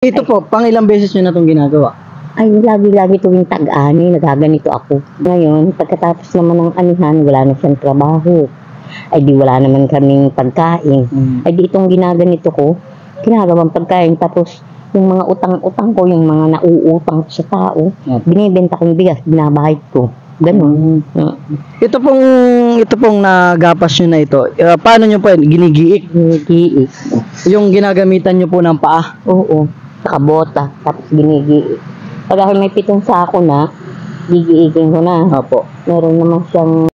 Ito po, pang ilang beses nyo na itong ginagawa? Ay, lagi-lagi tuwing tag-ani, nagaganito ako. Ngayon, pagkatapos naman ng anihan, wala na siyang trabaho. Ay di wala naman kaming pagkain. Ay di itong ginaganito ko, ginagawang pagkain. Tapos yung mga utang-utang ko, yung mga nauutang ko sa tao, binibenta kong bigas, binabahid ko. Ganun. Ito pong nagapas nyo na ito, paano nyo po yun? Ginigiik? Ginigiik. Yung ginagamitan nyo po ng paa? Oo. Nakabota, tapos ginigiik. Pag may 7 sako na, gigiikin ko na. Opo. Meron naman siyang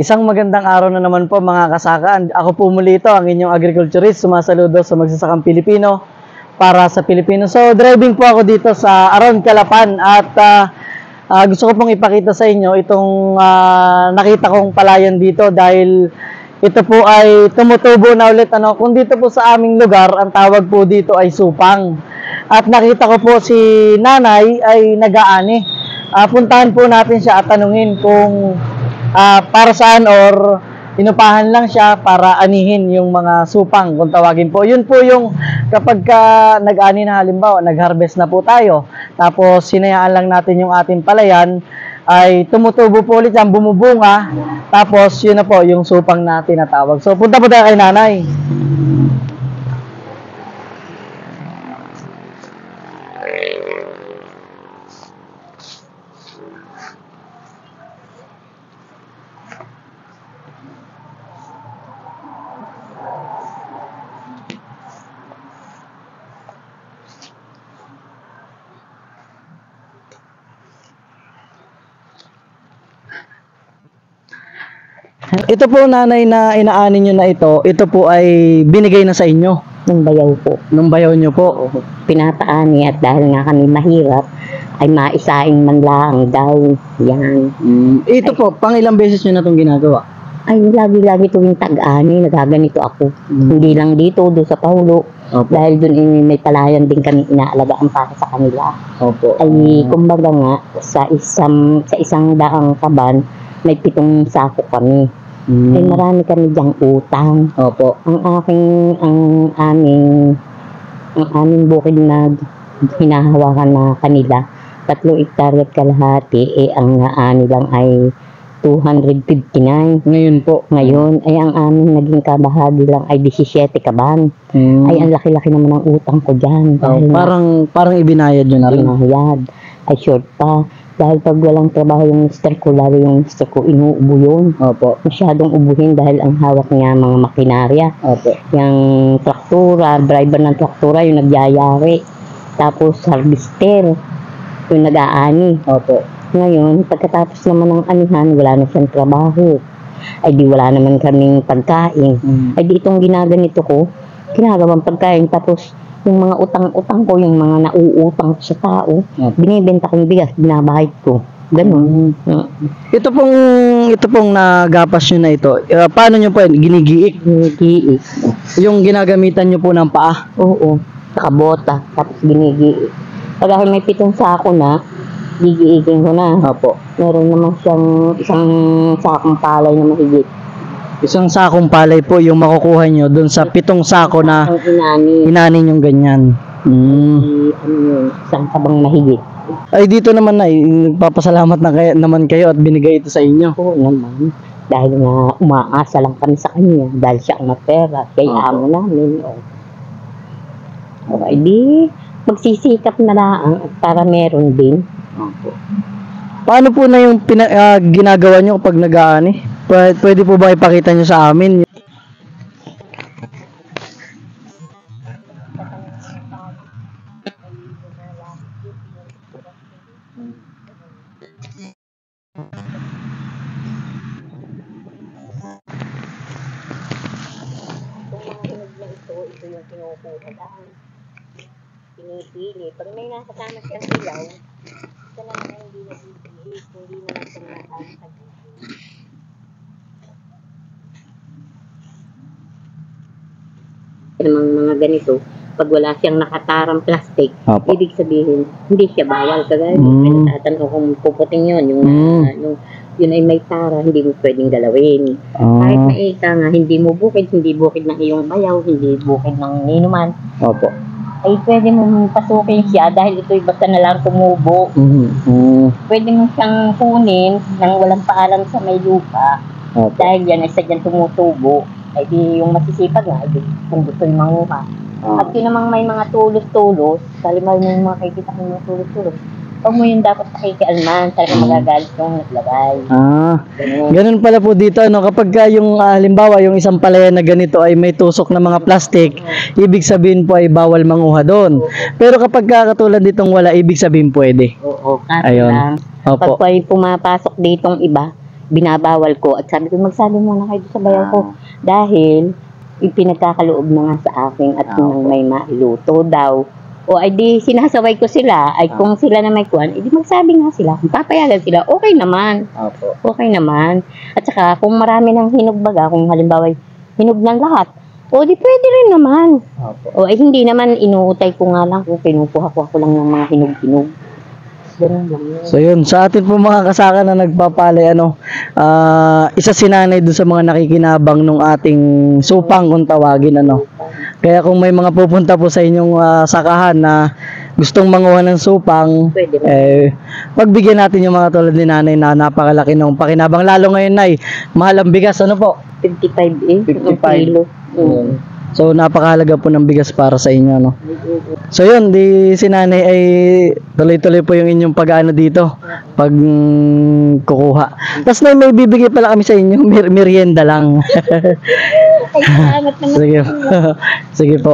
Isang magandang araw na naman po mga kasakaan. Ako po muli ito, ang inyong agriculturist, sumasaludo sa magsasakang Pilipino para sa Pilipino. So driving po ako dito sa Aron, Calapan at gusto ko pong ipakita sa inyo itong nakita kong palayan dito dahil ito po ay tumutubo na ulit. Kung dito po sa aming lugar, ang tawag po dito ay supang. At nakita ko po si nanay ay nag-aani. Puntahan po natin siya at tanungin kung para saan or inupahan lang siya para anihin yung mga supang kung tawagin po. Yun po yung kapag nag-ani na halimbawa, nag-harvest na po tayo, tapos sinayaan lang natin yung ating palayan, ay tumutubo po ulit yan, bumubunga, tapos yun na po yung supang na tinatawag. So punta po tayo kay nanay. Ito po nanay na inaani nyo na ito po ay binigay na sa inyo? nung bayaw po. Nung bayaw nyo po? Pinataani at dahil nga kami mahirap, ay maisaing man lang daw. Yan. Ito po, pang ilang beses nyo na itong ginagawa? Ay, lagi-lagi tuwing tag-ani, nagaganito ako. Hindi lang dito, doon sa Paulo. Opo. Dahil doon may palayan din kami inaalagaan para sa kanila. Opo. Ay, kumbaga nga, sa isang daang kaban, may 7 sako kami. Ay, marami kami diyang utang. Opo. Ang aming bukid na hinahawakan na kanila, 3 hektarya at kalahati, ang naani lang ay 259. Ngayon po? Ngayon, ay ang aming naging kabahagi lang ay 17 kaban. Ay, ang laki-laki naman ang utang ko dyan. Parang ibinayad nyo na rin? Binayad. Ay, short pa. Dahil pag walang trabaho yung mister ko, lalo yung mister ko, inuubo yun. Opo. Masyadong ubuhin dahil ang hawak niya mga makinarya. Opo. Yung traktura, driver ng traktura, yung nagyayari. Tapos harvester, yung nag-aani. Opo. Ngayon, pagkatapos naman ng anihan, wala na siyang trabaho. Ay di wala naman kaming pagkain. Ay di itong ginaganito ko, ginagawang pagkain. Tapos yung mga utang-utang ko, yung mga nauutang ko sa tao, binibenta kong bigas, binabahid ko. Ganun. Ito pong nagapas nyo na ito, paano nyo po yan? Ginigiik? Ginigiik. Yung ginagamitan nyo po ng paa? Oo. Nakabota. Tapos ginigiik. Pag may 7 sako na, gigiikin ko na. Opo. Meron naman siyang isang sakong palay na mahigit. Isang sakong palay po yung makukuha nyo dun sa 7 sako na inanin yung ganyan. Ano yun, isang kabang mahigit. Ay dito naman na, nagpapasalamat naman kayo at binigay ito sa inyo. Oo naman. Dahil nga umaasa lang kami sa kanya. Dahil siya ang mapera. Kaya amo namin. Ay di, magsisikap na lang para meron din. Paano po na yung ginagawa nyo kapag nag-aani? Pwede po ba ipakita nyo sa amin? Ito yung kinukuha lang. Pinipili. Pag may nakasama siyang ilaw, ito na naman hindi nabibili. Hindi na lang siyang nakasagili. Namang mga ganito, pag wala siyang nakatarang plastic, ibig sabihin, hindi siya bawal. Kagaya, pinatatan ko kung puputing yun, yung yun ay may tara, hindi mo pwedeng galawin. Kahit Ah, maika nga, hindi mo hindi bukid ng iyong bayaw, hindi bukid ng ninuman, opo. ay pwede mong pasukin siya dahil ito'y basta na lang tumubo. Pwede mo siyang kunin nang walang paalam sa may lupa Opo. dahil yan ay sadyang tumutubo. Ay di yung masisipag nga, ay di kung gusto yung manguha. At yun namang may mga tulos-tulos, kalimay mo yung mga kikita ko yung tulos-tulos, huwag mo yun dapat pakikialman, talaga magagalit yung naglagay. Ganun. Ganun pala po dito, ano, kapag yung halimbawa yung isang palayan na ganito ay may tusok na mga plastic, ibig sabihin po ay bawal manguha doon. Pero kapag katulad ditong wala, ibig sabihin pwede. Oo, kaso Ayun. lang, pag Opo. po ay pumapasok ditong iba, binabawal ko at sabi ko, magsabi muna kayo sa bayaw ko dahil ipinagkakaloob na nga sa akin at kung may mailuto daw. O ay di sinasaway ko sila, ay kung sila na may kuwan, edi magsabi nga sila, kung papayagan sila, okay naman. Opo. Okay naman. At saka kung marami ng hinog baga, kung halimbawa hinog ng lahat, o di pwede rin naman. Opo. O ay hindi naman inuutay ko nga lang kung kinukuha ko lang ng mga hinog-hinog. Ganun lang yun. So yun, sa atin po mga kasaka na nagpapalay, ano, isa sinanay doon sa mga nakikinabang nung ating supang kung tawagin, ano. Kaya kung may mga pupunta po sa inyong sakahan na gustong manguha ng supang, Pwede rin. pagbigyan natin yung mga tulad ni nanay na napakalaki ng pakinabang. Lalo ngayon, nay, mahal ang bigas, ano po? 55 eh. 55. Ang kilo. So napakahalaga po ng bigas para sa inyo, no. So yun, di si nanay ay tuloy-tuloy po yung inyong pag-ano dito, pag kukuha. Tapos may bibigay pala kami sa inyo, merienda lang. Ay, salamat naman. Sige po. Sige po.